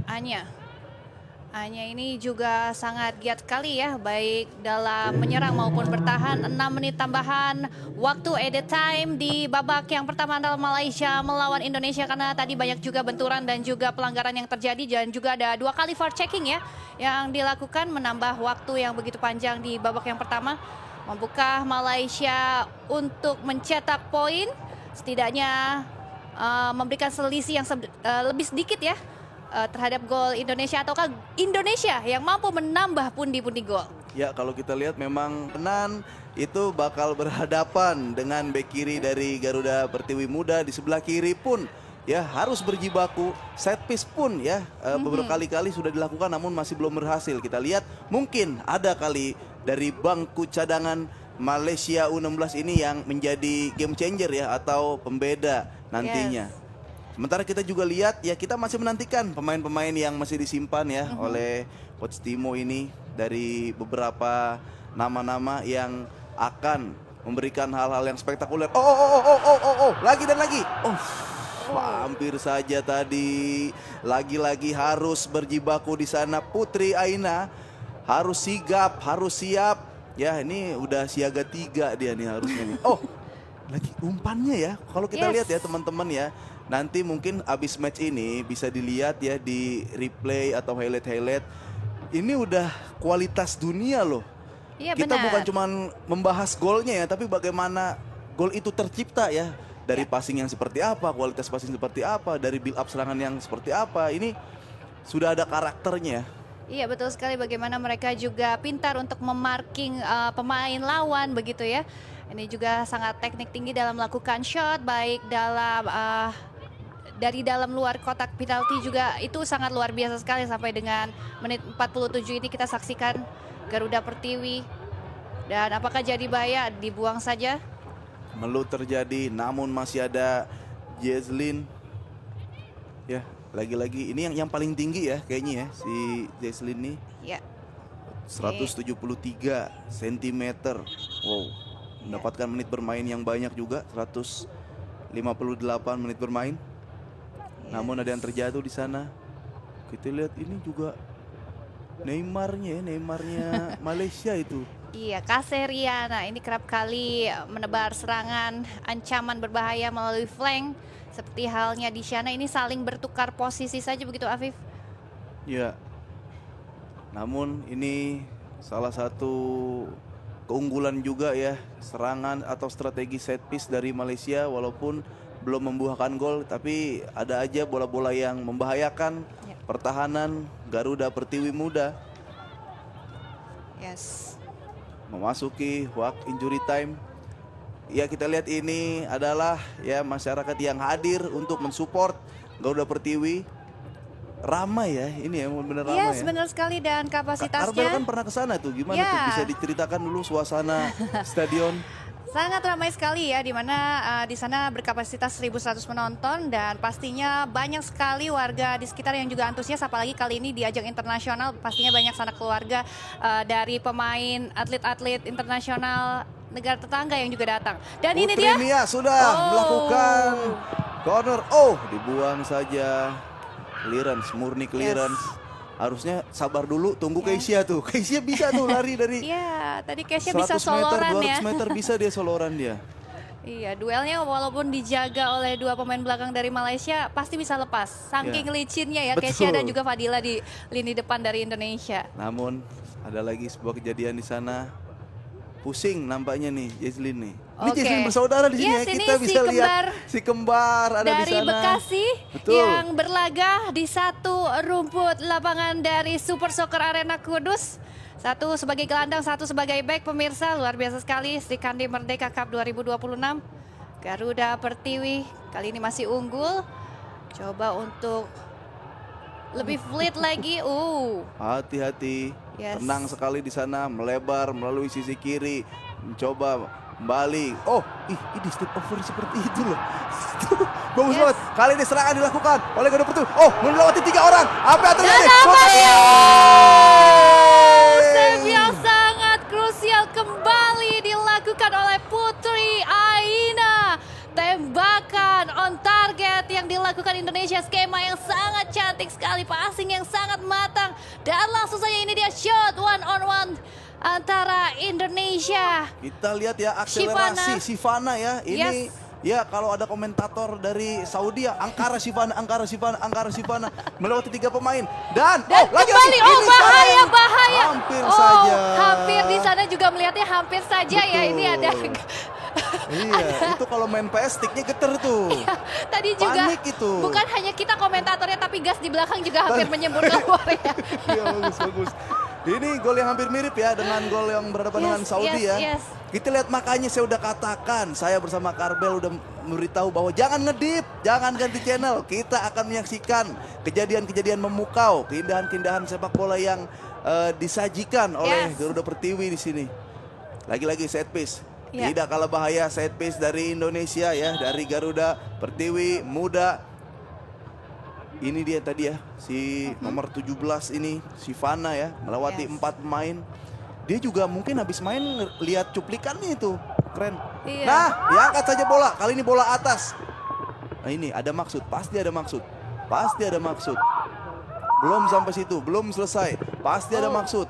Anya ini juga sangat giat sekali ya, baik dalam menyerang maupun bertahan. 6 menit tambahan waktu added time di babak yang pertama adalah Malaysia melawan Indonesia, karena tadi banyak juga benturan dan juga pelanggaran yang terjadi, dan juga ada 2 kali VAR checking ya yang dilakukan, menambah waktu yang begitu panjang di babak yang pertama. Membuka Malaysia untuk mencetak poin, setidaknya memberikan selisih yang lebih sedikit ya terhadap gol Indonesia, ataukah Indonesia yang mampu menambah pundi-pundi gol? Ya, kalau kita lihat memang Kenan itu bakal berhadapan dengan bek kiri dari Garuda Pertiwi Muda. Di sebelah kiri pun ya harus berjibaku. Set piece pun ya beberapa kali sudah dilakukan namun masih belum berhasil. Kita lihat mungkin ada kali dari bangku cadangan Malaysia U16 ini yang menjadi game changer ya atau pembeda nantinya. Sementara kita juga lihat ya kita masih menantikan pemain-pemain yang masih disimpan ya oleh Coach Timo ini dari beberapa nama-nama yang akan memberikan hal-hal yang spektakuler. Lagi dan lagi. Hampir saja tadi. Lagi-lagi harus berjibaku di sana. Putri Aina harus sigap, harus siap. Ya ini udah siaga 3 dia nih harusnya nih. Lagi umpannya ya. Kalau kita lihat ya teman-teman ya. Nanti mungkin abis match ini bisa dilihat ya di replay atau highlight. Ini udah kualitas dunia loh. Iya, Kita benar. bukan cuma membahas golnya ya, tapi bagaimana gol itu tercipta ya. Dari passing yang seperti apa, kualitas passing seperti apa, dari build up serangan yang seperti apa. Ini sudah ada karakternya. Iya, betul sekali, bagaimana mereka juga pintar untuk memarking pemain lawan begitu ya. Ini juga sangat teknik tinggi dalam melakukan shot, baik dalam dari dalam luar kotak penalti juga itu sangat luar biasa sekali. Sampai dengan menit 47 ini kita saksikan Garuda Pertiwi. Dan apakah jadi bahaya? Dibuang saja. Melu terjadi, namun masih ada Jesslyn. Ya, lagi-lagi ini yang paling tinggi ya kayaknya ya si Jesslyn nih. Ya. 173 cm. Wow. Mendapatkan menit bermain yang banyak juga, 158 menit bermain. Namun ada yang terjatuh di sana. Kita lihat ini juga Neymarnya Malaysia itu. Iya, Kaseriana ini kerap kali menebar serangan ancaman berbahaya melalui flank. Seperti halnya di sana, ini saling bertukar posisi saja begitu Afif. Ya. Namun ini salah satu keunggulan juga ya, serangan atau strategi set piece dari Malaysia. Walaupun belum membuahkan gol, tapi ada aja bola-bola yang membahayakan pertahanan Garuda Pertiwi Muda. Yes. Memasuki waktu injury time. Ya kita lihat ini adalah ya masyarakat yang hadir untuk mensupport Garuda Pertiwi. Ramai ya ini ya, benar ramai Yes, ya. benar sekali, dan Arbel kapasitasnya kan pernah ke sana tuh, gimana Ya. tuh bisa diceritakan dulu suasana stadion? sangat ramai sekali ya, di mana di sana berkapasitas 1.100 penonton, dan pastinya banyak sekali warga di sekitar yang juga antusias, apalagi kali ini di ajang internasional pastinya banyak sanak keluarga dari pemain atlet-atlet internasional negara tetangga yang juga datang. Dan ini Putri dia Mia sudah melakukan corner. Dibuang saja. Clearance, murni clearance. Harusnya sabar dulu, tunggu Keisha tuh. Keisha bisa tuh lari dari Iya, tadi Keisha 100 bisa meter, soloran 200 ya. meter bisa dia soloran dia. Iya, duelnya walaupun dijaga oleh dua pemain belakang dari Malaysia, pasti bisa lepas. Saking licinnya ya Betul. Keisha dan juga Fadila di lini depan dari Indonesia. Namun ada lagi sebuah kejadian di sana. Pusing nampaknya nih Jesslyn nih. Ini Oke. Jesslyn bersaudara di sini Yes, ya. ini Kita si bisa lihat kembar si kembar ada di Dari sana. Bekasi Betul. yang berlaga di satu rumput lapangan dari Super Soccer Arena Kudus. Satu sebagai gelandang, satu sebagai back. Pemirsa, luar biasa sekali Sri Kandi Merdeka Cup 2026. Garuda Pertiwi kali ini masih unggul. Coba untuk lebih fleet lagi. Hati-hati. Yes. Tenang sekali di sana, melebar melalui sisi kiri, mencoba kembali. Ini step over seperti itu loh. Bagus Yes. banget. Kali ini serangan dilakukan oleh Garuda Pertiwi. Melewati 3 orang. Apa yang terjadi? Save yang sangat krusial kembali dilakukan oleh Putri Aina. Tembakan on target yang dilakukan Indonesia, skema yang sangat cantik sekali, passing yang sangat matang, dan langsung saja ini dia shot one on one antara Indonesia. Kita lihat ya akselerasi Sivana ya. Ini Yes. ya kalau ada komentator dari Saudi ya, Ankara Sivana melewati 3 pemain dan lagi kembali, bahaya. Hampir saja. Hampir di sana juga melihatnya hampir saja. Ya, ini ada. Iya, itu kalau main PS sticknya geter tuh. Tadi juga Panik itu. bukan hanya kita komentatornya, tapi gas di belakang juga hampir menyembur keluar ya. Iya, bagus. Ini gol yang hampir mirip ya dengan gol yang berhadapan dengan Saudi ya. Yes. Kita lihat, makanya saya udah katakan, saya bersama Karbel udah memberitahu bahwa jangan ngedip, jangan ganti channel. Kita akan menyaksikan kejadian-kejadian memukau, keindahan-keindahan sepak bola yang disajikan oleh Garuda Pertiwi di sini. Lagi-lagi set piece. Tidak kalah bahaya set piece dari Indonesia ya, dari Garuda Pertiwi muda. Ini dia tadi ya, si nomor 17 ini, si Fana ya, melewati 4 pemain. Dia juga mungkin habis main lihat cuplikannya itu, keren. Iya. Nah, diangkat saja bola, kali ini bola atas. Nah ini ada maksud, pasti ada maksud. Pasti ada maksud. Belum sampai situ, belum selesai. Pasti ada maksud.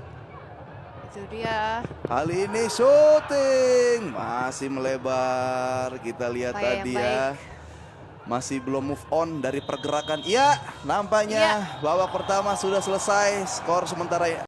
Itu dia. Kali ini shooting, masih melebar. Kita lihat Upaya tadi yang ya. Masih belum move on dari pergerakan. Iya, nampaknya babak pertama sudah selesai. Skor sementara